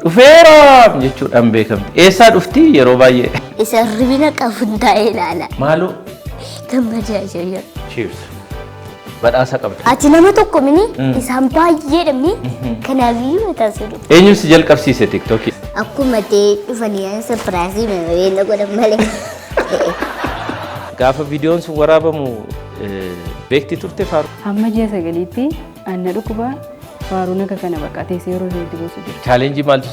Ufeeraam jechuudhaan beekamti. Eessaa dhufti yeroo baay'ee? Isa ribina qafuntaa'ee ilaala. Maaloo? Gammadaa jira. Cheers. Badhaasa qabdi. Ati nama tokko mini isaan baay'ee dhabni kanaafiyyuu mataa sirrii. Eenyu si jalqabsiise TikTokii? Akkuma ta'e dhufanii aan sapiraasii meeqa godhan malee. Gaafa viidiyoon sun waraabamu beekti turte Faaru? Amma ji'a sagaliitti aanna dhukkuba Faaruun akka kana baqatee seeroo hedduu gosa jira. Chaalenjii maaltu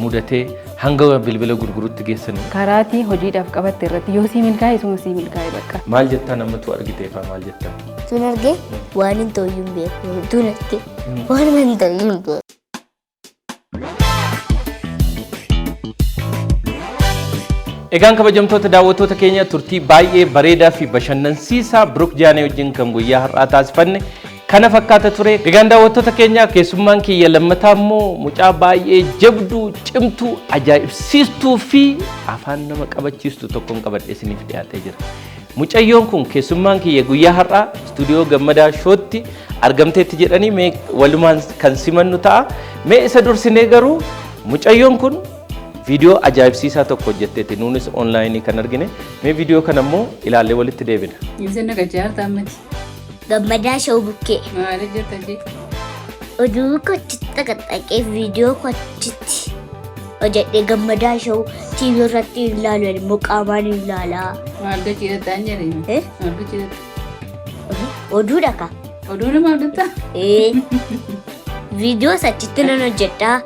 mudatee hanga bilbila gurguruutti geessanii? Karaatii hojiidhaaf qabatte irratti yoo sii milkaa'e suma sii milkaa'e bakka. Maal jettaa namatu argitee faa maal jettaa? Tun argee waan hin ta'uyyuu beeku. Tun argee waan hin ta'uyyuu beeku. Egaan kabajamtoota daawwattoota keenya turtii baay'ee bareedaa fi bashannansiisaa Biruuk Jaanee wajjin kan guyyaa har'aa taasifanne kana fakkaata ture. Egaan daawwattoota keenya keessummaan kiyya lammataa immoo mucaa baay'ee jabduu, cimtuu, ajaa'ibsiistuu fi afaan nama qabachiistu tokkoon qabadhee isiniif dhiyaatee jira. Mucayyoon kun keessummaan kiyya guyyaa har'aa istuudiyoo Gammadaa Shootti argamteetti jedhanii mee walumaan kan simannu ta'a. Mee isa dursinee garuu mucayyoon kun viidiyoo ajaa'ibsiisaa tokko hojjetteetti nuunis onlaayinii kan argine. Mee viidiyoo kana immoo ilaallee walitti deebina. Ibsanna qajaarta ammati. Gammadaa Shoo Bukkee. Maali jettan jee? Oduu kochitti xaqaxaqee viidiyoo kochitti hojjedhee Gammadaa Shoo TV irratti ilaalu immoo qaamaan ilaalaa. Maal gachiidhattaan jedhee? Maal gachiidhatta? Oduudha ka. Oduudha maal jettaa? Viidiyoo sachitti nan hojjedhaa.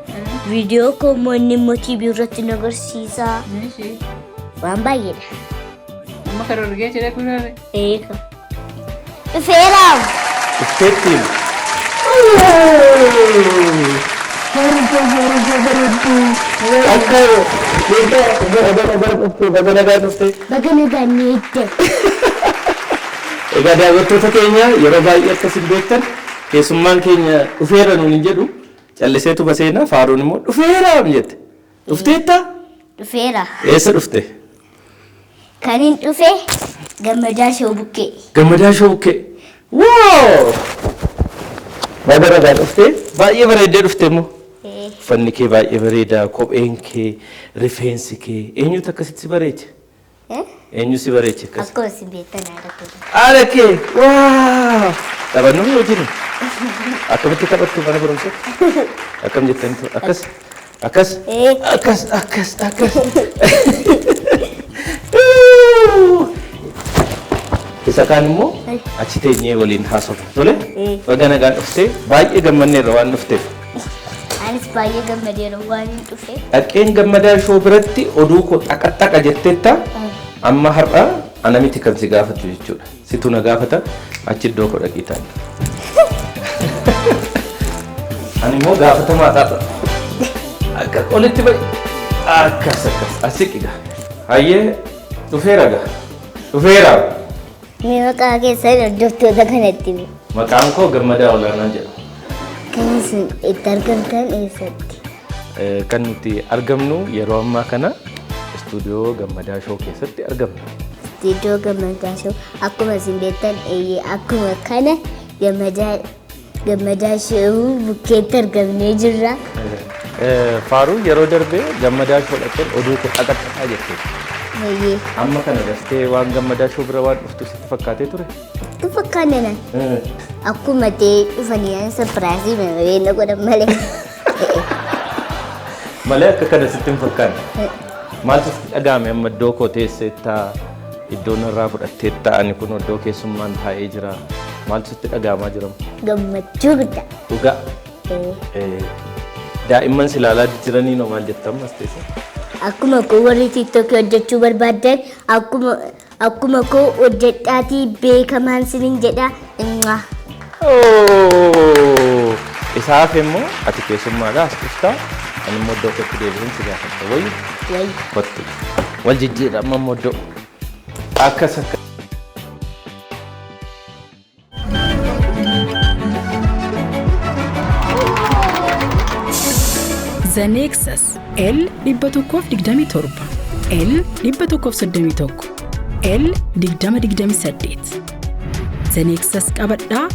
Viidiyoo koommoo inni immoo TV irratti nu agarsiisaa. Waan baay'eedha. Amma karoora argee jedhee kunuunare? Eeka. Dhufeeraam. Dhufteettiin. Baganagaa ni eegde. Egaa daawwattoota keenya yeroo baay'ee akkasiin beektan keessummaan keenya dhufeera nuun hin jedhu calliseetu baseenaa Faaruun immoo dhufeeraam jette. Dhufteetta? Dhufeera. Eessa dhufte? Kan hin dhufe Gammadaa Shoo Bukkee. Gammadaa Shoo Bukkee. Woo! Baganagaa dhuftee baay'ee bareeddee dhufte immoo. Uffanni kee baay'ee bareeda, kopheen kee, rifeensi kee eenyutu akkasitti si bareeche? Eenyu si bareeche akkas? Akkuma si beektan haadha. Haadha kee! Waa! Taphannoo yoo jiru? Akkamitti taphattu mana barumsaa? Akkam jettanitu? Akkas? Akkas? Akkas, akkas, akkas. Isa kaan immoo achi teenyee waliin haasofna. Tole? Baganagaan dhuftee baay'ee gammanneerra waan dhufteef. Anis baay'ee gammadeera waan hin dhufe. Dhaqeen Gammadaa Shoo biratti oduu koo xaqa jetteetta. Amma har'a ana miti kan si gaafatu jechuudha. Situ na gaafata achi iddoo koo dhaqii taa'e. Ani immoo gaafatamaa ta'a. Akka olitti bari. Akkas asiqiga. Hayyee dhufeera gaa. Dhufeera. Mee maqaa keessan hordoftoota kanatti himi. Maqaan koo Gammadaa Olaanaa jedhama. Kan isin itti argamtan eessatti? Kan nuti argamnu yeroo ammaa kana istuudiyoo Gammadaa Shoo keessatti argamna. Istuudiyoo Gammadaa Shoo akkuma isin beektan akkuma kana Gammadaa Shoo Bukkeetti argamnee jirra. Faaruu yeroo darbee Gammadaa Shoo dhaqeen oduu koo xaqaxaqaa jettee. Amma kana gartee waan Gammadaa Shoo bira waan dhuftu sitti fakkaatee ture? Tu fakkaanne nan. Akkuma ta'e dhufanii aan sapiraasii meeqa godhan malee. Malee akka kana sitti hin fakkaanne. Maaltu sitti dhagahame amma iddoo koo teesseettaa iddoo narraa fudhatteettaa ani kun iddoo keessummaan taa'ee jira. Maaltu sitti dhagahamaa jira? Gammachuu guddaa. Dhugaa. Daa'imman si ilaalaa jiranii noo maal jettan as teessee? Akkuma koo warri TikTok hojjechuu barbaadan akkuma koo hojjedhaatii beekamaan sinin jedha. Isaaf immoo ati keessummaadhaa as dhuftaa ani immoo iddoo kootti deebiin si gaafadha wayii kottu wal jijjiirra amma immoo iddoo akkas akka. The Nexus L 127 L 131 L 2028 The Nexus qabadhaa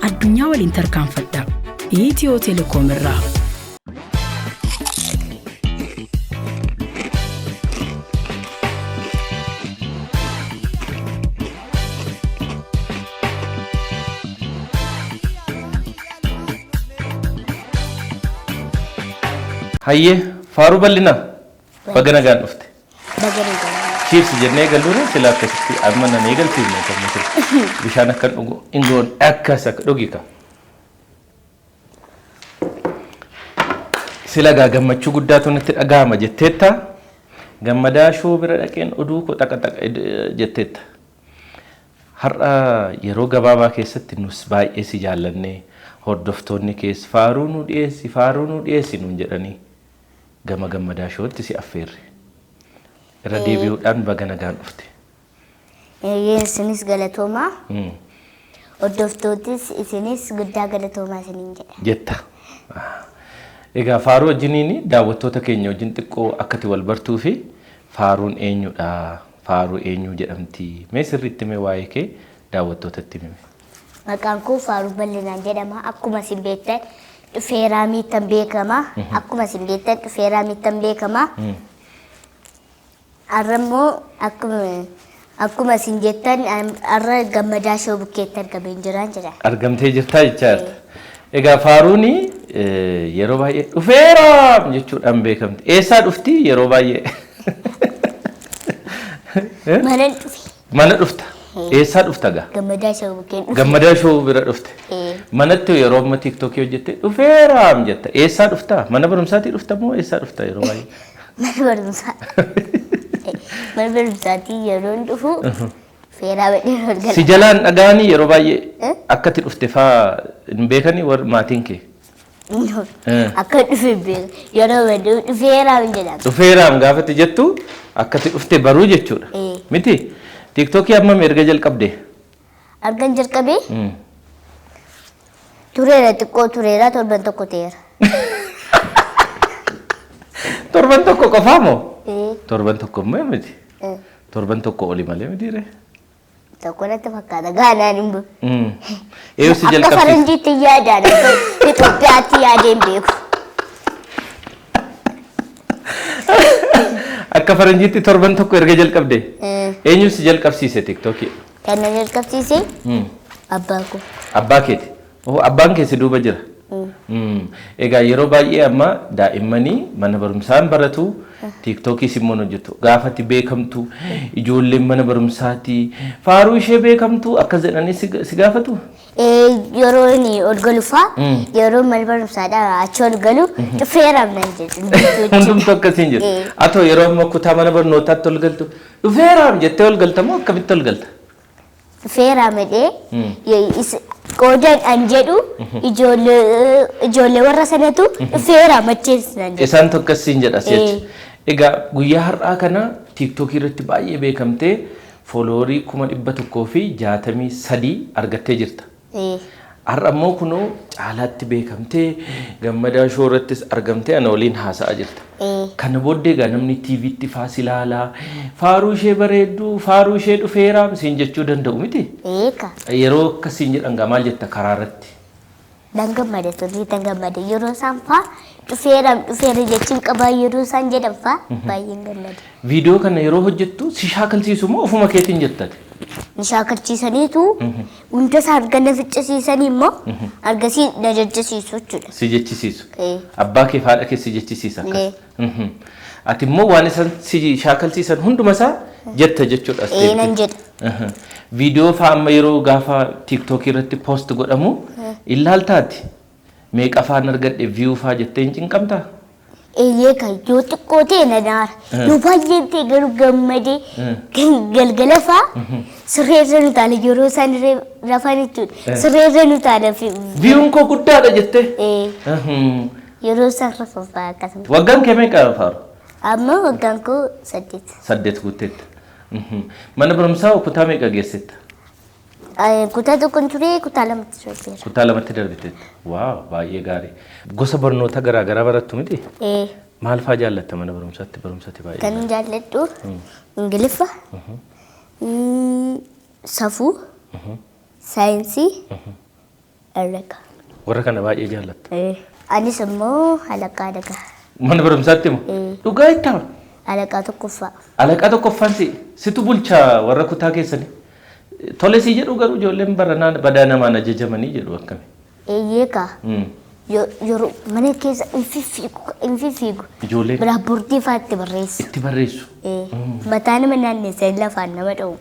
addunyaa waliin tarkaanfadhaa. ኢትዮ ቴሌኮም irraa Hayyee faaruu bal'inaa bagana gaan dhufte. Bagana gaan. Chips jennee galluun sila akkasitti amma nan eegalchiifne kan nuti bishaan akka dhugu ingoon akkas akka dhugika. Sila gaa gammachuu guddaatu natti dhagahama jetteetta gammadaa shoo bira dhaqeen oduu ko taqa jetteetta. Har'a yeroo gabaabaa keessatti nus baay'ee si jaallannee hordoftoonni keessa faaruu nu dhiyeessi nuun jedhanii gama gammadaa shootti si affeerre. Irra deebi'uudhaan bagana gaan dhufte. Isinis galatoomaa. Hordoftootis isinis guddaa galatoomaa isiniin jedha. Jetta. Egaa faaruu wajjiniin daawwattoota keenya wajjin xiqqoo akkati wal bartuu fi faaruun eenyudha? Faaruu eenyu jedhamti? Mee sirriitti mee waa'ee kee daawwattootatti himi. Maqaan koo Faaruu Bal'inaan jedhama. Akkuma isin beektan dhufeeraa miittan beekama. Akkuma isin beektan dhufeeraa miittan beekama. Arrammoo akkuma isin jettan arra gammadaa shoo bukkeetti argamee jiraan jedha. Argamtee jirtaa jechaadha. Egaa faaruun yeroo baay'ee dhufeeraa jechuudhaan beekamti. Eessaa dhufti yeroo baay'ee? Mana dhufe. Mana dhufta. Eessaa dhufta gaa? Gammadaa shoo bukkeen dhufe. Gammadaa shoo bira dhufte. Manatti yeroo amma TikTokii hojjette dhufeeraa jetta. Eessaa dhufta? Mana barumsaatii dhufta moo eessaa dhufta yeroo baay'ee? Mana barumsaa. Mana barumsaatii yeroo dhufu feeraa badhee argama. Si jalaan dhagaanii yeroo baay'ee akkati dhufte faa hin beekanii warri maatiin kee? Akka dhufe beeka. Yeroo baduu dhufeeraa jedhama. Dhufeeraa gaafatti jettu akkati dhufte baruu jechuudha. Miti TikTokii amma erga jalqabde? Argan jalqabee? Tureera xiqqoo tureera torban tokko ta'eera. Torban tokko qofaa moo? Torban tokko immoo miti. Torban tokko oli malee miti ree. Tokko natti fakkaata gaanaan hin bu. Eeyyuu si jalqabsiisa. Akka faranjiitti yaadaan Itoophiyaatti yaadeen beeku. Akka faranjiitti torban tokko erga jalqabde. Eenyu si jalqabsiise TikTokii? Kan na jalqabsiise abbaa koo. Abbaa keeti. Abbaan kee si duuba jira. Egaa yeroo baay'ee amma daa'immanii mana barumsaan baratu TikTokii simmoo hojjetu. Gaafatti beekamtu ijoolleen mana barumsaati faaruu ishee beekamtu akkas jedhanii si gaafatu? Yeroo inni ol galu faa yeroo mana barumsaadhaa achi ol galu dhufeeraam nan jedhu. Hundumtu akkasiin jedhu. Atoo yeroo amma kutaa mana barnootaatti ol galtu dhufeeraam jettee ol galta moo akkamitti ol galta? Dhufeeraam jedhee qoodan an jedhu ijoollee warra sanatu dhufeeraam acheessan jedhu. Isaan tokkasiin jedhas jechuudha. Egaa guyyaa har'aa kana TikTokii irratti baay'ee beekamtee fooloorii 163 argattee jirta. Har'a immoo kunoo caalaatti beekamtee gammadaa shoo irrattis argamtee ana waliin haasa'aa jirta. Kana booddee egaa namni TV'tti faasi ilaalaa faaruu ishee bareedduu faaruu ishee dhufeeraam siin jechuu danda'u miti. Yeroo akkasiin jedhan gaa maal jetta karaa irratti? Dangammada turrii dangammada yeroo isaan faa dhufeera jechuun qabaa yeroo isaan jedhan faa baay'een gammada. Viidiyoo kana yeroo hojjettu si shaakalsiisu moo ofuma keetiin jettate? Ni shaakalchiisaniitu hunda isaa arga na ficcisiisanii immoo argasii na jechisiisu jechuudha. Si jechisiisu? Abbaa kee haadha kee si jechisiisa akkas? Ati immoo waan isaan si shaakalsiisan hunduma isaa jetta jechuudha. Nan jedha. Viidiyoo faa amma yeroo gaafa TikTokii irratti poost godhamu ilaaltaati. Meeqa afaan argadhe view faa jettee hin cinqamtaa? Eeyyee kan yoo xiqqoo ta'e na daara. Yoo baay'ee ta'e garuu gammadee galgala faa sirreerra nu taala yeroo isaan rafan jechuudha. Sirreerra nu taala. Viewun koo guddaadha jettee? Yeroo isaan rafan faa akkasuma. Waggaan kee meeqa faaru? Amma waggaan koo 8. 8 guuteetta. Mana barumsaa kutaa meeqa geessetta? Kutaa tokkoon ture kutaa lamatti darbeera. Kutaa lamatti darbiteetta. Waaw baay'ee gaarii. Gosa barnoota garaa garaa barattu miti? Maal faa jaallatta mana barumsaatti barumsatti baay'ee? Kan jaalladhu Ingiliffa, safuu, saayinsii, herrega. warra kana baay'ee jaallatta. Anis immoo alaqaa daga. Mana barumsaatti moo? Dhugaa itti Alaqaa tokkoffaa. Alaqaa tokkoffaan situ bulchaa warra kutaa keessanii. Tole si jedhu garuu ijoolleen baranaan badaa namaan ajajamanii jedhu akkami. Eeyyeekaa. Yeroo mana keessa infifiigu. Ijoolleen. Biraabboortii fa'aa itti barreessu. Itti barreessu. Mataa nama naanneessee lafaan nama dha'u.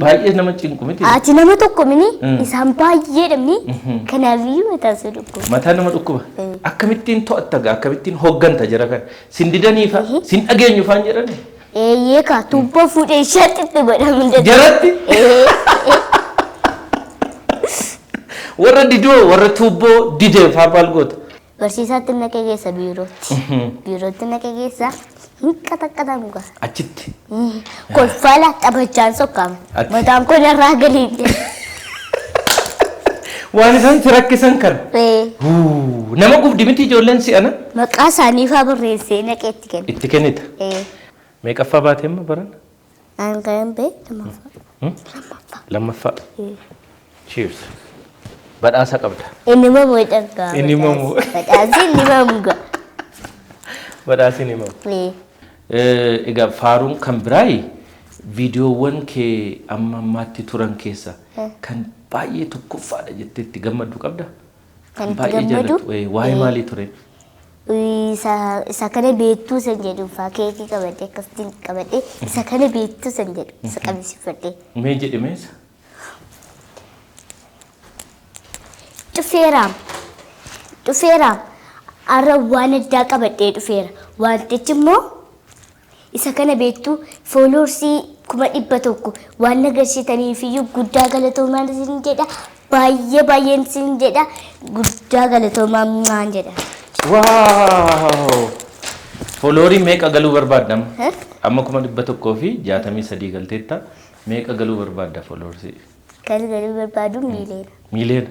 Baay'ee nama cinqu miti. Ati nama tokko mini isaan baay'ee dhabni kanaafiyyuu mataa isa dhukkuba. Mataa nama dhukkuba. Akkamittiin to'atta gaa akkamittiin hogganta jira kan sin didaniifa sin dhageenyufaan jedhani. Eeyyeekaa tuubboo fuudhee ishaatti itti godhamu. Jaratti. Warra didoo warra tuubboo didee faapal goota. Barsiisaatti naqee keessa biirootti. Biirootti naqee keessa hin qaxaqqatamu gaa. Achitti. Kolfala taphachaan sokkama. Mataan kun irraa galii. Waan isaan si rakkisan kan. Nama gubdi miti ijoolleen si'ana. Maqaa isaanii fa'aa barreessee naqee itti kenna. Itti kennita. Meeqaffaa baatee amma baran? Aan kan bee lammaffaa. Lammaffaa. Cheers. Badhaasa qabda. Inni mamoo dhaggaa. Inni mamoo. Badhaasi inni mamuga. Badhaasi inni mamu. Egaa faaruun kan biraayi viidiyoowwan kee amma ammaatti turan keessa kan baay'ee tokkoffaadha jettee itti gammadu qabda. Kan itti gammadu. Waa'ee maalii ture? Isa kana beektuu san jedhu fa'aa keekii qabadee akkasitti qabadee isa kana beektuu san jedhu isa qabsiifadhee. Mee jedhi meesa? Dhufeeraam arra waan addaa qabadhee dhufeera. Wantichi immoo isa kana beektuu fooloorsii 100,000 waan agarsiisaniifiyyuu guddaa galatoomaa sin jedha. Baay'een sin jedha. Guddaa galatoomaa maan jedha. Waaw! Fooloorii meeqa galuu barbaadda? Amma 100,000 fi 63 galteetta. Meeqa galuu barbaadda fooloorsii? Kan galuu barbaadu miileena.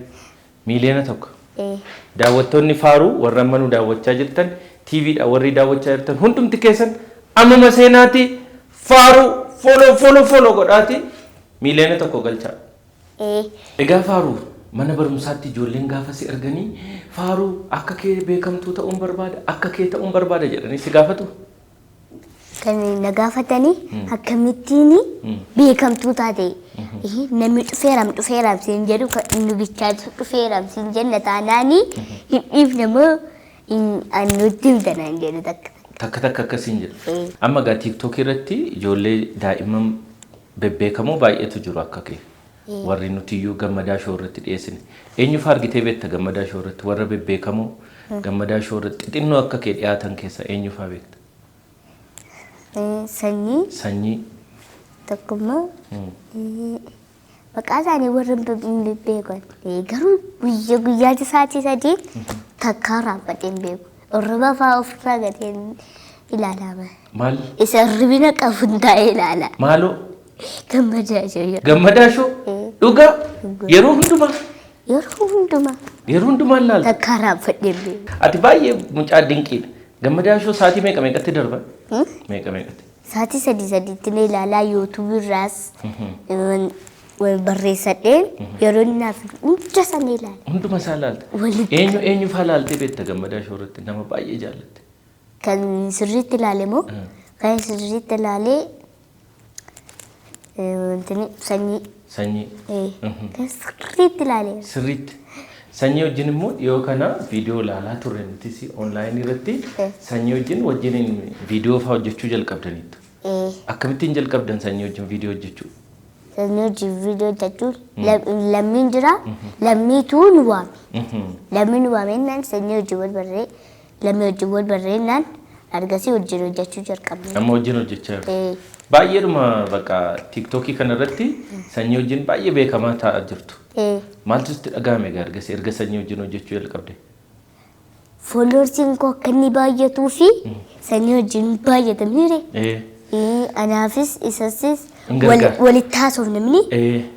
Miileena tokko. Daawwattoonni faaruu warra ammanuu daawwachaa jirtan TVdha warri daawwachaa jirtan hundumti keessan ammuma seenaati faaruu follow godhaati miileena tokko galchaa. Egaa faaruu mana barumsaatti ijoolleen gaafa si arganii faaruu akka kee beekamtuu ta'uun barbaada akka kee ta'uun barbaada jedhanii si gaafatu. Kan na gaafatanii akkamittiin beekamtuu taate namni dhufeeraam siin jedhu kan inni bichaa dhufeeraam siin jenna taanaanii hin dhiifne moo nutti himtanaan jedhu takka. Takka akkasiin jedhu. Amma gaa TikTok irratti ijoollee daa'imman bebbeekamoo baay'eetu jiru akka kee. Warri nuti iyyuu gammadaa shoo irratti dhiyeessine. Eenyufa argitee beekta gammadaa shoo irratti warra bebbeekamoo gammadaa shoo irratti xixinnoo akka kee dhiyaatan keessa eenyufa beekta? Sanyii. Tokkummaa. Maqaa isaanii warra hin beekan. Garuu guyyaatti sa'aatii 3 takkaa raabbateen beeku. Orraba fa'aa ofirraa gateen ilaalama. Maal? Isa ribina qabuun taa'ee ilaala. Maaloo? Gammadaa shoo. Gammadaa shoo? Dhugaa? Yeroo hundumaa? Yeroo hundumaa ilaalta? Takkaa raabbadeen beeku. Ati baay'ee mucaa dinqiidha. Gammadaa shoo sa'aatii meeqatti darba? Meeqatti? Sa'aatii 3 ni ilaalaa YouTube irraas barreessadheen yeroo naaf hunda sana ilaala. Hunduma isaa ilaalta? Eenyu fa'aa ilaaltee beekta gammadaa shoo irratti nama baay'ee jaallatte? Kan sirriitti ilaale moo? Kan sirriitti ilaalee sanyii. Kan sirriitti ilaale. Sirriitti. Sanyii wajjin immoo dhiyoo kana viidiyoo ilaalaa turre nutis onlaayinii irratti sanyii wajjin viidiyoo fa'aa hojjechuu jalqabdaniitu. Akkamittiin jalqabdan sanyii wajjin viidiyoo hojjechuu? Sanyii wajjin viidiyoo hojjechuun lammiin jira lammiitu nu waame. Lammiin nu waamennaan sanyii wajjin wal barree lammii wajjin wal barreennaan argasii wajjin hojjechuu jalqabne. Amma wajjin hojjechaa jiru. Baay'eedhuma bakka TikTokii kanarratti sanyii wajjin baay'ee beekamaa ta'aa jirtu. Maaltu sitti dhagahame argasii erga sanyii wajjin hojjechuu jalqabde? Fooloorsiin koo akka inni baay'atuu fi sanyii wajjin baay'ataniire. Anaafis isasis walitti haasofnamni.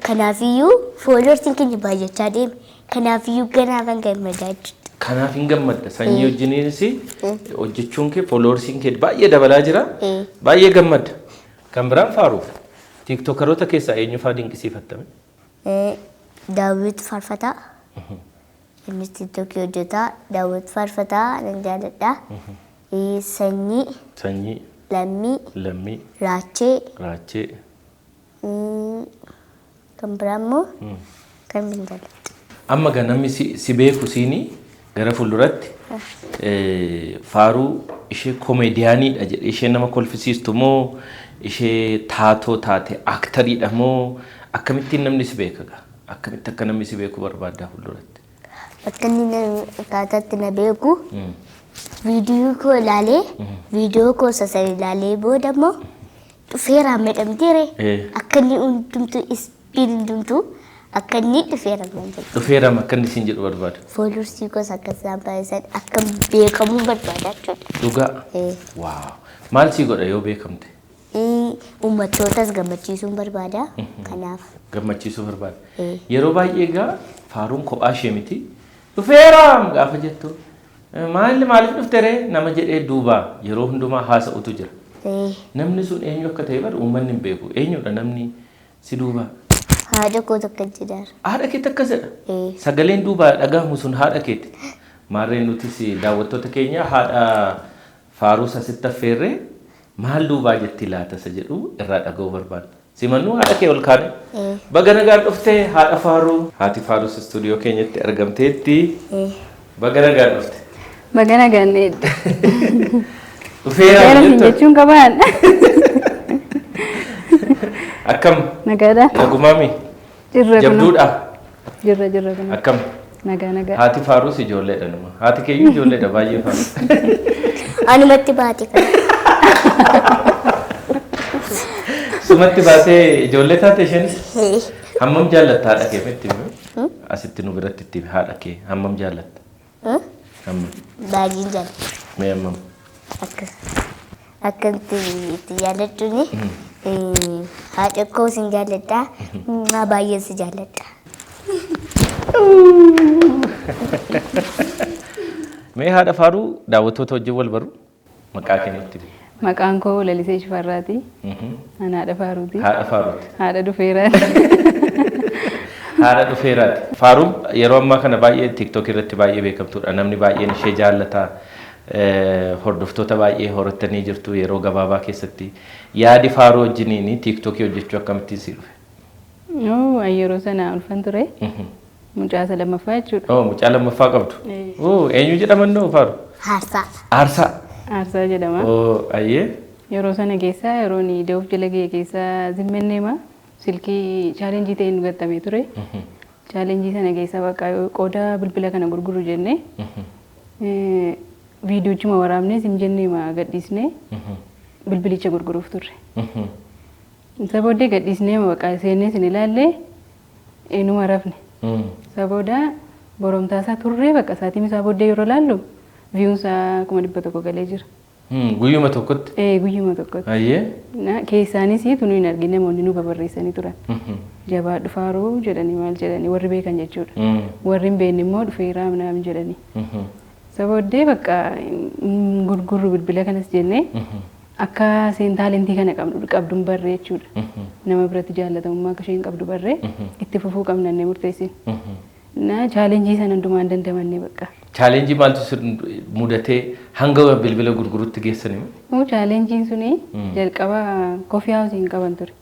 Kanaafiyyuu fooloorsiin keenya baay'achaa deeme. Kanaafiyyuu ganaafan gammadaa jirti. Kanaaf hin gammadda sanyii wajjiniinis hojjechuun kee fooloorsiin kee baay'ee dabalaa jira. Baay'ee gammadda. Kan biraan faaruu TikTokeroota keessaa eenyu fa'aa dinqisiifattame? Daawit Faarfataa. Innis TikTokii hojjetaa. Daawwit Faarfataa nan jaalladha. Sanyii. Sanyii. Lammii. Lammii. Raachee. Raachee. Kan biraa immoo kan hin jaalladha. Amma ganamni si beeku siinii gara fuulduratti Faaruu ishee komeediyaaniidha jedhee ishee nama kolfisiistu moo ishee taatoo taate aktariidha moo akkamittiin namni si beeka gaa? Akkamitti akka namni si beeku barbaaddaa fuulduratti? Akka inni akkaataatti na beeku viidiyoo koo ilaalee viidiyoo koo sassan ilaalee booda immoo dhufeeraan medhamteere akka inni hundumtuu ispiin hundumtuu akka inni dhufeeraan jedhu. Dhufeeraan akka inni siin jedhu barbaada. Fooloorsii koos akka isaan baay'isan akka beekamuu barbaada jechuudha. Dhugaa? Waaw. Maal sii godha yoo beekamte? Uummattootas gammachiisuun barbaada. Kanaaf. Gammachiisuu barbaada. Yeroo baay'ee egaa Faaruun kophaa ishee miti. Dhufeeraam gaafa jettu maaliif dhuftere nama jedhee duubaa yeroo hundumaa haasa'utu jira. Namni sun eenyu akka ta'e bara uummanni hin beeku. Eenyudha namni si duubaa? Haadha koo takka jedha. Haadha kee takka jedha? Sagaleen duubaa dhagahamu sun haadha keeti. Maarreen nutis daawwattoota keenya haadha Faaruu asitti affeerree maal duubaa jetti laata isa jedhu irraa dhaga'uu barbaada. Simannuu haadha kee ol kaane. Baga nagaan dhuftee haadha Faaruu. Haati Faaruu istuudiyoo keenyatti argamteetti. Baga nagaan dhufte. Baga nagaan dheedde. Dhufeera jechuun qabaan. Akkam? Nagaadha. Nagumaami? Jirra kun. Jabduudha? Jirra kun. Akkam? Nagaa. Haati Faaruus ijoolleedha numa. Haati keeyyuu ijoolleedha baay'ee Faaruu. Anumatti baate kana. Sumatti baatee ijoollee taate isheenis? Hammam jaallatta haadha kee metti himi? Asitti nu biratti itti haadha kee hammam jaallatta? Hammam? Baay'een jaalladha. Mee hammam? Akka itti jaalladhuuni haadha koo sin jaalladha. Baay'een si jaalladha. Mee haadha Faaruu daawwattoota wajjin wal baru maqaa keenyatti? Maqaan koo Lalisee Shifarraati. Ana haadha Faaruuti. Haadha Faaruuti. Haadha Dhufeeraati. Haadha Dhufeeraati. Faaruun yeroo ammaa kana baay'ee TikTok irratti baay'ee beekamtuudha. Namni baay'een ishee jaallata. Hordoftoota baay'ee horattanii jirtu yeroo gabaabaa keessatti. Yaadi Faaruu wajjiniin TikTok hojjechuu akkamittiin si dhufe? Yeroo sana ulfan ture. Mucaa lammaffaa jechuudha. Mucaa lammaffaa qabdu. Eenyu jedhaman noo Faaruu? Aarsaa. Aarsaa. Aarsaa jedhama. Ayyee. Yeroo sana keessa yeroo ni deemuuf jala ga'e keessa zimmenneema silkii chaalenjii ta'e nu gattamee ture. Chaalenjii sana keessa bakka qooda bilbila kana gurguru jennee viidiyoochuma waraabnee sim jenneema gadhiisnee bilbilicha gurguruuf turre. Isa booddee gadhiisnee bakka seennee sin ilaallee eenyuma rafne. Isa booda boromtaasaa turree bakka isaatiin isaa booddee yeroo laallu viyuunsaa 100 galee jira. Guyyuma tokkotti? Guyyuma tokkotti. Ayyee. Keessaanis tunu hin argine namoonni nu barreessanii turan. Jabaadhu Faaruu jedhanii maal jedhanii warri beekan jechuudha. Warri hin beekne immoo dhufeeraa naam jedhanii. Isa booddee bakka gurgurru bilbila kanas jennee akka seen taalentii kana qabduun barree jechuudha. Nama biratti jaallatamummaa akka isheen qabdu barree itti fufuu qabnannee murteessine. Chaalenjii sana hundumaan dandamanne bakka. Chaalenjii maaltu mudatee hanga bilbila gurgurutti geessanii? Chaalenjiin suni jalqaba koffii haawusiin qaban ture.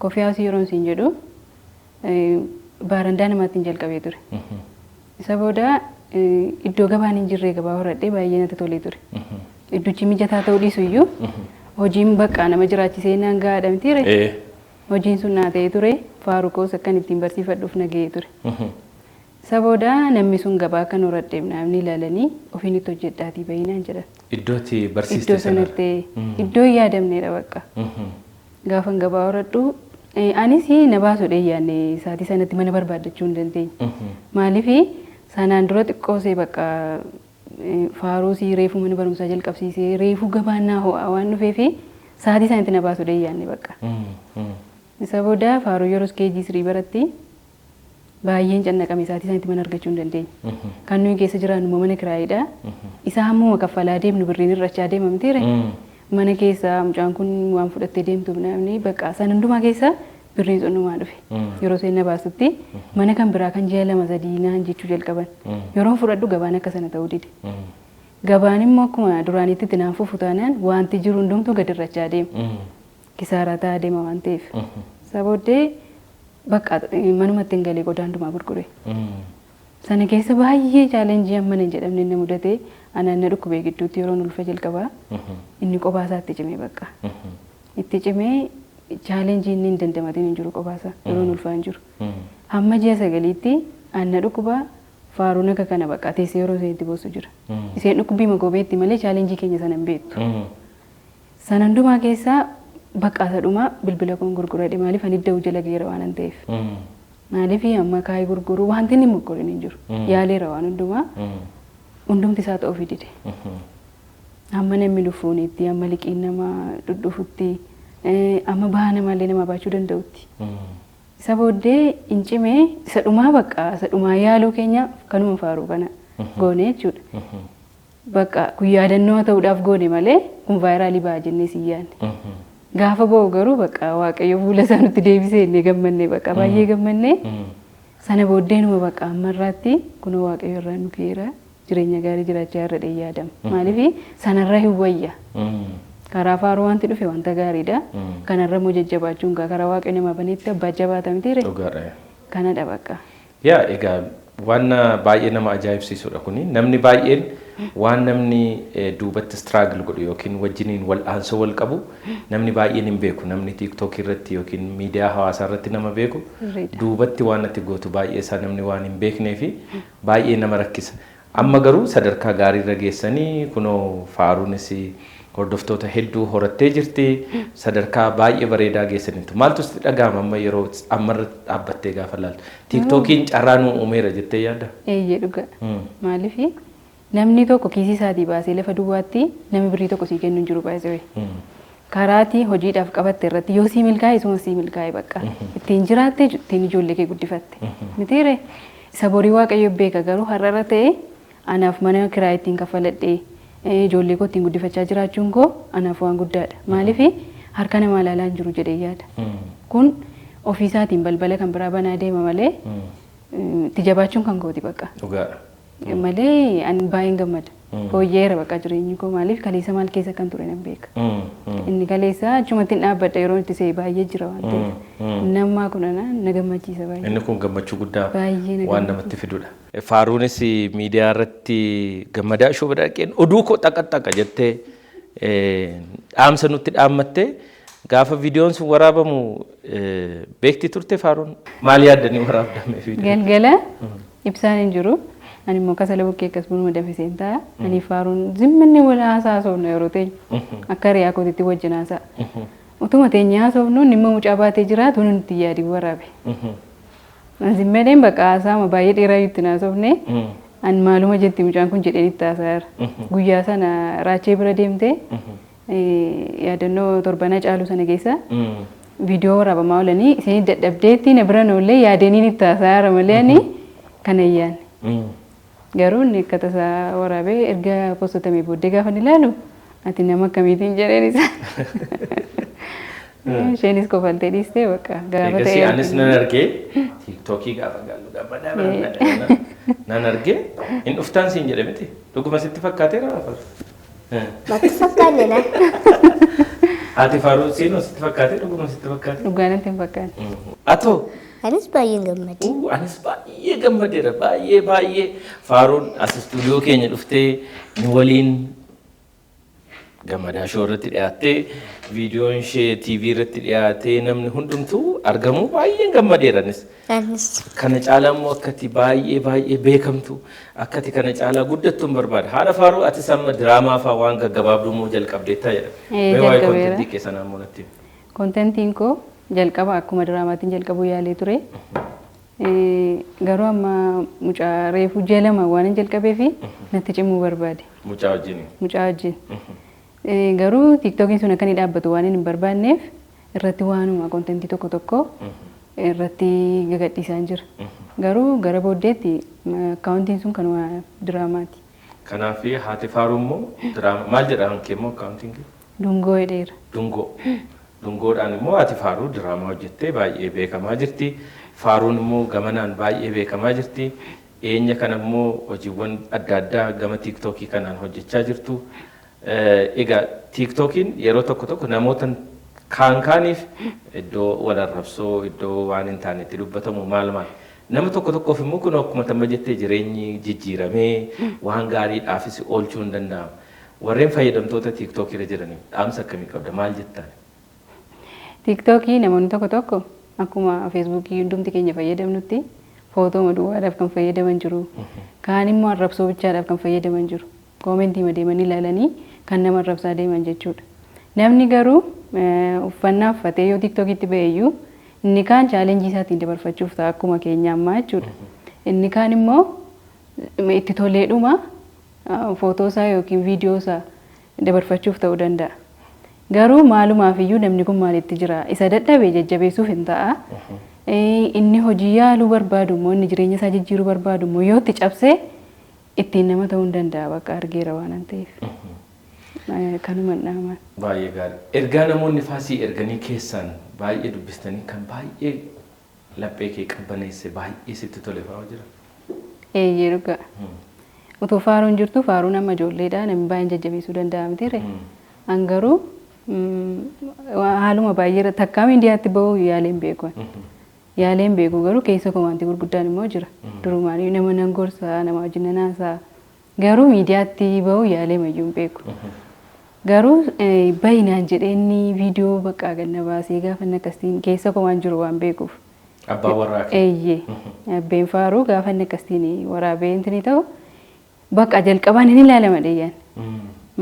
Koffii haawusii yeroo isin jedhu baarandaa namaatiin jalqabee ture. Isa booda iddoo gabaan hin jirree gabaa horadhee baay'ee natti tolee ture. Idduchi mijataa ta'uu dhiisu iyyuu hojiin bakka nama jiraachisee naan gahaadha mitiire. Hojiin sun naa ta'ee ture Faaruu koos akkan ittiin barsiifadhuuf nagahee ture. Isa booda namni sun gabaa kan horadheef namni ilaalanii ofiin itti hojjedhaatii baay'inaan jedhan. Iddootti barsiiste sana? Iddoo sanatti iddoo hin yaadamneedha bakka. Gaafan gabaa horadhu anis na baasuudhee yaadne saatii sanatti mana barbaaddachuu hin dandeenye. Maaliif sanaan dura xiqqoosee bakka Faaruusii reefuu mana barumsaa jalqabsiisee reefuu gabaan naa ho'aa waan dhufeef saatii sanatti na baasuudhee yaadne bakka. Isa booda Faaruu yeroo keejii sirii baratti baay'een cannaqame saatii sanatti mana argachuu hin dandeenye. Kan nuyi keessa jiraannu mana kiraayidha. Isa hammuma kaffalaa deemnu birriin irrachaa deemamteere. Mana keessa mucaan kun waan fudhattee deemtuuf namni bakka san hundumaa keessa birrii sunnumaa dhufe. Yeroo isheen na baasutti mana kan biraa kan ji'a 2-3 naan jechuu jalqaban. Yeroo fudhadhu gabaan akka sana ta'uu dide. Gabaan immoo akkuma duraanitti itti naan fufu taanaan wanti jiru hundumtuu gadi irrachaa deema. Kisaaraa ta'aa deema waan ta'eef. Sabooddee bakka manumatti hin galee qodaan dhumaa gurgure. Sana keessa baay'ee chaalenjii amma hin jedhamne inni mudate anaan na dhukkubee gidduutti yeroo ulfa jalqabaa inni qophaa isaatti cimee bakka. Itti cimee chaalenjii inni hin dandamatiin hin jiru qophaa isaa yeroo ulfaa hin jiru. Hamma ji'a 9tti anna dhukkubaa faaruun akka kana bakka teessee yeroo isheen itti boossu jira. Isheen dhukkubii makobeetti malee chaalenjii keenya sana hin beektu. Sana hundumaa keessaa bakka sadhumaa bilbila kun gurguradhe maaliif ani iddoo jala geera waan ta'eef. Maaliif amma kaayee gurguru wanti inni mukkuriin hin jiru. Yaaleera waan hundumaa hundumti isaa ta'uu fidide. Amma namni dhufuunitti amma liqiin nama dhudhufutti amma baha namallee nama baachuu danda'utti. Isa booddee hin cimee isa dhumaa bakka isa dhumaa yaaluu keenya kanuma faaruu kana goone jechuudha. Bakka kun yaadannoo ta'uudhaaf goone malee kun vaayiraalii ba'a jennee si yaadne. Gaafa ba'u garuu bakka waaqayyo fuula isaa nutti deebisee inni gammannee bakka baay'ee gammannee sana booddee numa bakka ammarraatti kun waaqayyo irraa nu keera jireenya gaarii jiraachaa irra yaadama. Maaliif sanarra hin wayya. Karaa faaruu wanti dhufe wanta gaariidha. Kanarra immoo jajjabaachuun karaa waaqayyo nama baneetti abbaa jabaata miti ree. Kanadha bakka. Yaa egaa waan baay'ee nama ajaa'ibsiisudha kuni namni baay'een waan namni duubatti struggle godhu yookiin wajjiniin wal aansoo wal qabu namni baay'een hin beeku namni TikTok irratti yookiin miidiyaa hawaasaa irratti nama beeku duubatti waan ati gootu baay'ee isaa namni waan hin beeknee fi baay'ee nama rakkisa. Amma garuu sadarkaa gaarii irra geessanii kunoo faaruunis hordoftoota hedduu horattee jirti sadarkaa baay'ee bareedaa geessaniitu maaltu sitti dhagahama amma yeroo ammarra dhaabbattee gaafa laaltu TikTokiin carraa nuu uumeera jettee yaadda? Eeyyee dhuga. Maaliif namni tokko kiisii isaatii baasee lafa duwwaatti namni birrii tokko sii kennu hin jiru baay'ee. Karaatii hojiidhaaf qabatte irratti yoo sii milkaa'e isuma sii milkaa'e bakka ittiin jiraatte ittiin ijoollee kee guddifatte. Mitiire isa borii waaqayyo beeka garuu har'arra ta'e anaaf mana kiraa ittiin kaffaladhee ijoollee koo ittiin guddifachaa jiraachuun koo anaaf waan guddaadha. Maaliif harka namaa ilaalaa hin jiru jedhee yaada. Kun ofiisaatiin balbala kan biraa banaa deema malee itti jabaachuun kan kooti bakka. Malee ani baay'een gammada. Fooyyeera bakka jireenyi koo maaliif kaleessa maal keessa kan ture nan beeka. Inni kaleessa achumatti hin dhaabbadha yeroo itti se'e baay'ee jira waan ta'eef. Nammaa kun na gammachiisa baay'ee. Inni kun gammachuu guddaa waan namatti fidudha. Faaruunis miidiyaa irratti gammadaa shuu badhaaqeen oduu koo xaqa jettee dhaamsa nutti dhaammattee gaafa viidiyoon sun waraabamu beekti turte faaruun maal yaaddanii waraabdame viidiyoo? Galgala ibsaan hin jiru. Ani immoo kasala bukkee akkas bunuma dafiseen ta'a. Ani faaruun zimminni wal haasofnu yeroo teenyu akka riyaa kootitti wajjin haasa'a. Utuma teenya haasofnu inni immoo mucaa baatee jiraatu nuti yaadii waraabe. Zimmeedhaan bakka haasaama baay'ee dheeraa itti haasofne ani maaluma jetti mucaan kun jedheen itti haasa'eera. Guyyaa sana raachee bira deemtee yaadannoo torbana caalu sana keessa viidiyoo waraabamaa oolanii isheen dadhabdeetti na bira noollee yaadaniin itti haasa'eera malee ani kana iyyaanne. Garuu inni akka tasaa waraabee erga postatamee booddee gaafa ilaalu ati nama akkamiitiin jedheen isa. Isheenis kofaltee dhiistee bakka gaafa ta'e. Anis nan argee TikTokii gaafa gaallu gammadaa nan argee hin dhuftaan siin jedhe miti dhuguma sitti fakkaateera lafa. Mati fakkaanne na. Ati faaruu siinoo sitti fakkaatee dhuguma sitti fakkaate. Dhugaan itti hin fakkaanne. Atoo. Anis baay'een gammade. Anis baay'ee gammadeera baay'ee faaruun as istuudiyoo keenya dhuftee nu waliin gammadaa shoo irratti dhiyaattee viidiyoon ishee TV irratti dhiyaattee namni hundumtuu argamu baay'een gammadeeranis. Kana caalaa immoo akkati baay'ee beekamtu akkati kana caalaa guddattuun barbaada. Haala faaruu atis amma diraamaa fa'aa waan gaggabaabduu immoo jalqabdeettaa jedha. Mee waa'ee kontentii keessan ammoo natti. Kontentiin koo jalqaba akkuma diraamaatiin jalqabuu yaalee ture. Garuu amma mucaa reefu ji'a 2 waan jalqabeef natti cimuu barbaade. Mucaa wajjin. Mucaa wajjin. Garuu TikTokiin sun akka inni dhaabbatu waan hin barbaanneef irratti waanuma kontentii tokko irratti gagadhiisaan jira. Garuu gara booddeetti akkaawuntiin sun kanuma diraamaati. Kanaaf haati faaruu immoo diraama maal jedhaan kee immoo akkaawuntiin kee? Dungoo jedheera. Dungoo. Dungoodhaan immoo ati Faaruu diraamaa hojjettee baay'ee beekamaa jirti. Faaruun immoo gamanaan baay'ee beekamaa jirti. Eenya kana immoo hojiiwwan adda addaa gama TikTokii kanaan hojjechaa jirtu. Egaa TikTokiin yeroo tokko namoota kaaniif iddoo wal arrabsoo iddoo waan hin taane itti dubbatamu maal nama tokkoof immoo kun akkuma tamma jettee jireenyi jijjiiramee waan gaariidhaafis oolchuu hin danda'amu. Warreen fayyadamtoota TikTok irra jiraniif dhaamsa akkamii qabda maal jettaan? TikTokii namoonni tokko akkuma Facebookii hundumti keenya fayyadamnutti footoo duwwaadhaaf kan fayyadaman jiru. Kaan immoo arrabsoo bichaadhaaf kan fayyadaman jiru. Koomentii madeemanii ilaalanii kan nama arrabsaa deeman jechuudha. Namni garuu uffannaa uffatee yoo TikTokitti ba'eeyyuu inni kaan chaalenjii isaatiin dabarfachuuf ta'a akkuma keenya ammaa jechuudha. Inni kaan immoo itti toleedhuma footoo isaa yookiin viidiyoo isaa dabarfachuuf ta'uu danda'a. Garuu maalumaaf iyyuu namni kun maalitti jira? Isa dadhabee jajjabeessuuf hin ta'a. Inni hojii yaaluu barbaadu immoo inni jireenya isaa jijjiiruu barbaadu immoo yoo itti cabsee ittiin nama ta'uu hin danda'a bakka argeera waan ta'eef. Kanuma dhaaman. Baay'ee gaarii. Ergaa namoonni faasii erganii keessaan baay'ee dubbistanii kan baay'ee laphee kee qabbaneesse baay'ee sitti tole fa'aa jira. Eeyyee dhugaa. Utuu faaruun jirtu faaruun amma ijoolleedha namni baay'een jajjabeessuu danda'a mitiire. Angaruu haaluma baay'ee takkaa miidiyaatti bahuu yaaleen beeku. Yaaleen beeku garuu keessa komaantii gurguddaan immoo jira. Durumaanii nama nan gorsaa nama wajjin nan haasaa. Garuu miidiyaatti bahuu yaalee mayyuun beeku. Garuu baay'inaan jedheenni viidiyoo bakka ganna baasee gaafa akkasiin keessa komaan jiru waan beekuuf. Abbaa warraa. Eeyyee. Abbeen Faaruu gaafa akkasiin waraabee intini ta'u bakka jalqabaan hin ilaalama deeyyaan.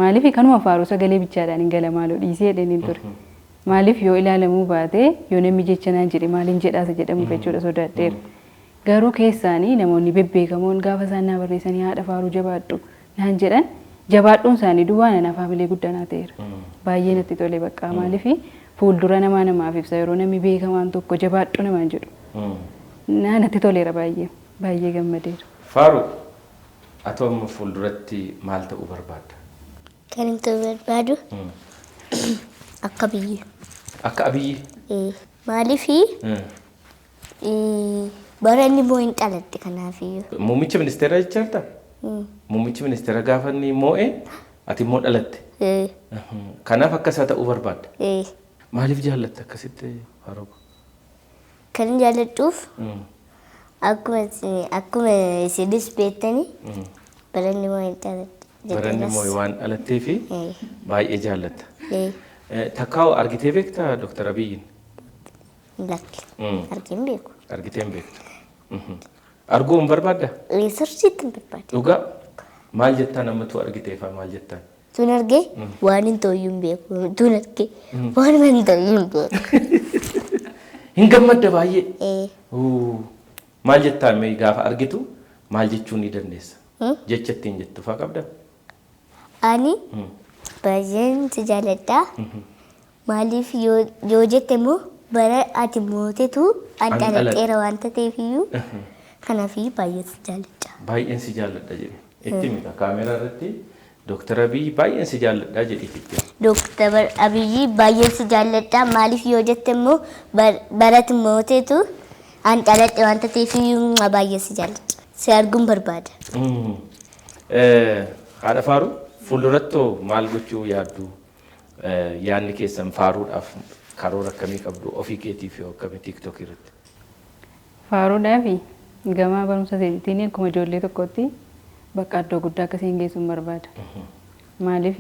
Maaliif kanuma Faaruu sagalee bichaadhaan hin gala maaloo dhiisee jedhanii ture. Maaliif yoo ilaalamuu baate yoo namni jecha naan jedhe maaliin jedhaasa jedhamu jechuudha sodaadheera. Garuu keessaanii namoonni bebbeekamoon gaafa isaan naa barreessanii haadha Faaruu jabaadhu naan jedhan jabaadhuun isaanii duwwaa nanaaf hamilee guddaa ta'eera. Baay'ee natti tole bakka maaliif fuuldura namaaf ibsa yeroo namni beekamaan tokko jabaadhu namaan jedhu. Natti toleera baay'ee gammadeera. Faaruu atoo amma fuulduratti maal ta'uu barbaadda? Kan hin ta'uu barbaadu akka biyyi. Akka abiyyi? Maaliif baranni moo hin dhaladhe kanaafiyyuu. Muummicha ministeeraa jechaarta? Muummichi ministeera gaafa inni moo'ee ati immoo dhalatte. Kanaaf akka isaa ta'uu barbaadda. Maaliif jaallatte akkasitti Faaruu? Kan jaalladhuuf akkuma isinis beektanii baranni moo hin dhaladhe. Baranni moo'ee waan dhalattee fi baay'ee jaallatta. Takkaa'u argitee beektaa Dr. Abiyyiin? Lakki. Argeen beeku. Argitee hin beektu. Arguu hin barbaadda? Sirriitti hin barbaada. Dhugaa maal jettaa namatu argiteefaa maal jettaan? Tun argee waan hin ta'uyyuu hin beeku. Tun argee waan hin ta'uyyuu hin beeku. Hin gammadda baay'ee? Maal jettaa mee gaafa argitu maal jechuu ni dandeessa? Jecha ittiin jettu fa'aa qabda? Ani baay'een si jaalladha. Maaliif yoo jette immoo bara ati mootetu an dhaladheera waanta ta'eefiyyuu kanaafiyyuu baay'een si jaalladha. Baay'een si jaalladha jedhe. Itti mita kaameraa irratti Dr. Abiyyi baay'een si jaalladha jedhe itti. Dr. Abiyyi baay'een si jaalladha. Maaliif yoo jette immoo barati mootetu an dhaladhe waanta ta'eefiyyuu baay'een si jaalladha. Si arguun barbaada. Haadha Faaruu fuulduratti maal gochuu yaaddu? Yaadni keessan Faaruudhaaf karoora akkamii qabdu ofii keetiif yoo akkamii TikTok irratti? Faaruudhaafi gamaa barumsa isaaniitiin akkuma ijoollee tokkotti bakka iddoo guddaa akkasiin geessuun barbaada. Maaliif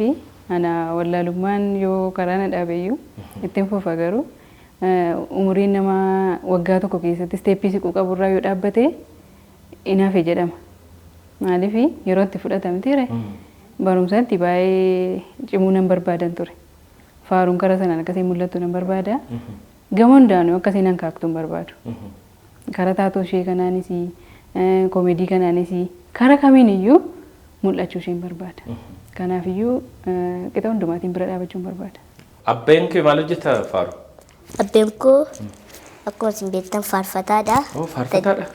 ana wallaalummaan yoo karaa na dhaabeyyuu ittiin fufa garuu umuriin nama waggaa tokko keessatti isteeppii siquu qaburraa yoo dhaabbate inaafe jedhama. Maaliif yeroo itti fudhatamtiire barumsatti baay'ee cimuu nan barbaadan ture. Faaruun karaa sanaan akkasiin mul'attu nan barbaada. Gama hundaanuu akkasiin hankaaktuun barbaadu. Karaa taatoo ishee kanaanis koomedii kanaanis karaa kamiin iyyuu mul'achuu isheen barbaada. Kanaafiyyuu qixa hundumaatiin bira dhaabachuun barbaada. Abbeen kee maal hojjeta Faaruu? Abbeen koo akkuma isin beektan faarfataadha. Faarfataadha?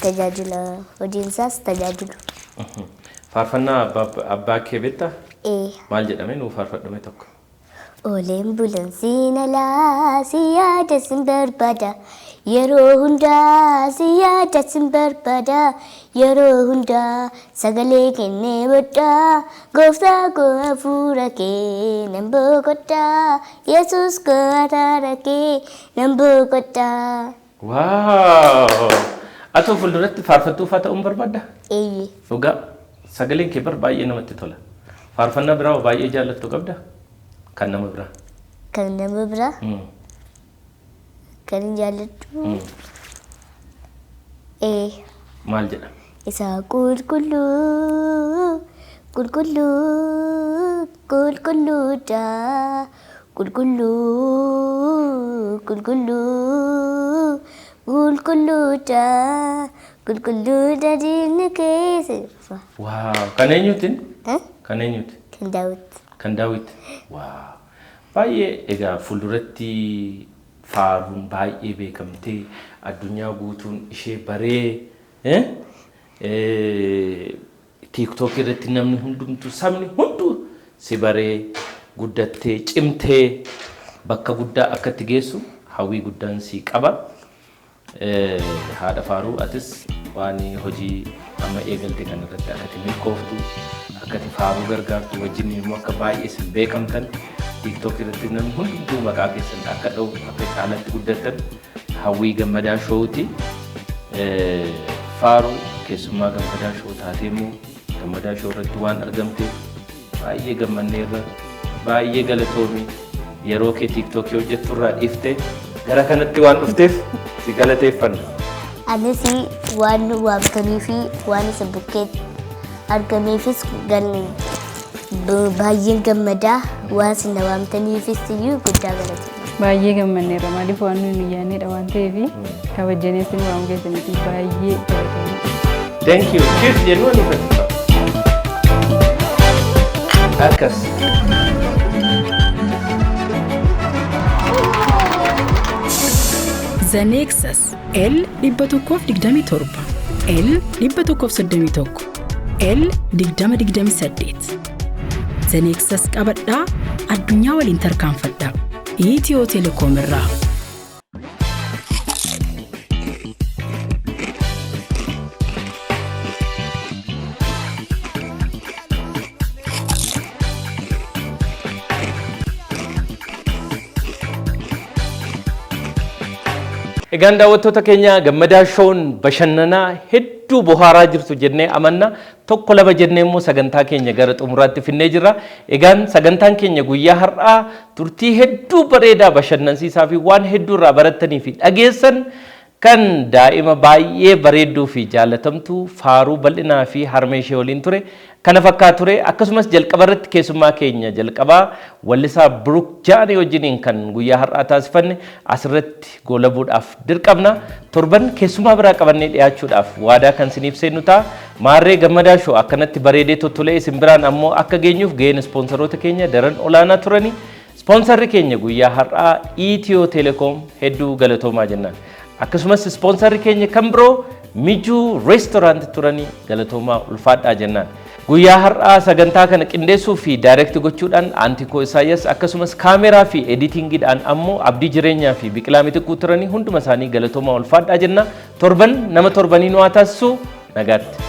Tajaajila hojiinsaas tajaajilu. Faarfannaa abbaa kee beektaa? Maal jedhame nuu faarfadhame tokko? Oleen bulansiina laa si yaada sin barbaada yeroo hundaa si yaada sin barbaada yeroo hundaa sagalee kennee bodhaa gooftaa koo hafuura kee nan boqodhaa Yesuus koo araara kee nan boqodhaa. Waaw! Atoo fuulduratti faarfattuu uffaata barbaadda? Eeyyee. Dhugaa sagaleen kee bar baay'ee namatti tola. Faarfannaa biraa baay'ee jaallattu qabda? Kan nama biraa? Kan nama biraa? Kan jaalladhu? Maal jedha? Isa qulqulluu qulqulluu qulqulluudha qulqulluu qulqulluu qulqulluudha qulqulluudha diinni keessa. Waaw! Kan eenyuutiin? Kan eenyuuti? Kan Daawit. Kan Daawit. Waaw! Baay'ee egaa fuulduratti faaruun baay'ee beekamtee addunyaa guutuun ishee baree TikTok irratti namni hundumtu sabni hundu si baree guddattee cimtee bakka guddaa akkatti geessu hawwii guddaan si qaba. Haadha faaruu atis waan hojii amma eegalte kan irratti akkati milkooftu akkati faaruu gargaartu wajjin immoo akka baay'ee sin beekamtan TikTok irratti namni hundumtuu maqaa keessan akka dha'u akka caalatti guddatan hawwii gammadaa shoowuti. Faaruu keessummaa gammadaa shoo taatee immoo gammadaa shoo irratti waan argamteef baay'ee gammanneerra baay'ee galatoomii yeroo kee TikTok hojjettu irraa dhiiftee gara kanatti waan dhufteef si galateeffanna. Anis waan nu waamtanii fi waan isa bukkee argameefis baay'een gammadaa waan isin waamtaniifis iyyuu guddaa galateeffanna. Baay'ee gammanneerra maaliif waan nuyi yaadneedha waan ta'eef kabajjanees nu waamu keessaniif baay'ee galateeffanna. Thank you. Cheers jennu ani fudhata. Akkas. The Nexus L127 L131 L2028 The Nexus qabadhaa addunyaa waliin tarkaanfadhaa Itiyoo Telekoom irraa. Egaan daawwattoota keenya gammadaa shoon bashannanaa hedduu bohaaraa jirtu jennee amanna tokko lama jennee immoo sagantaa keenya gara xumuraatti finnee jirra. Egaan sagantaan keenya guyyaa har'aa turtii hedduu bareedaa bashannansiisaa fi waan hedduu irraa barattanii fi dhageessan kan daa'ima baay'ee bareedduu fi jaalatamtu faaruu bal'inaa fi harmee ishee waliin ture kana fakkaatu ture. Akkasumas jalqaba irratti keessummaa keenya jalqabaa wallisaa Brook Jaanee wajjiniin kan guyyaa har'aa taasifanne asirratti goolabuudhaaf dirqamna. Torban keessummaa biraa qabannee dhiyaachuudhaaf waadaa kan isiniif seennu ta'a. Maarree gammadaa shoo akkanatti bareedee tottolee isin biraan ammoo akka geenyuuf gaheen ispoonsaroota keenya daran olaanaa turani. Ispoonsarri keenya guyyaa har'aa Itiyoo Telekoom hedduu galatoomaa jennaan. Akkasumas ispoonsarri keenya kan biroo Mijuu Reestooraantii turanii galatoomaa ulfaadhaa jennaan. Guyyaa har'aa sagantaa kana qindeessuu fi daayirekti gochuudhaan Aantikoo Isaayyaas akkasumas kaameraa fi editingiidhaan ammoo Abdii Jireenyaa fi Biqilaa Mitiquu turanii hunduma isaanii galatoomaa ulfaadhaa jenna. Torban nama torbanii nu haa taasisu nagaatti.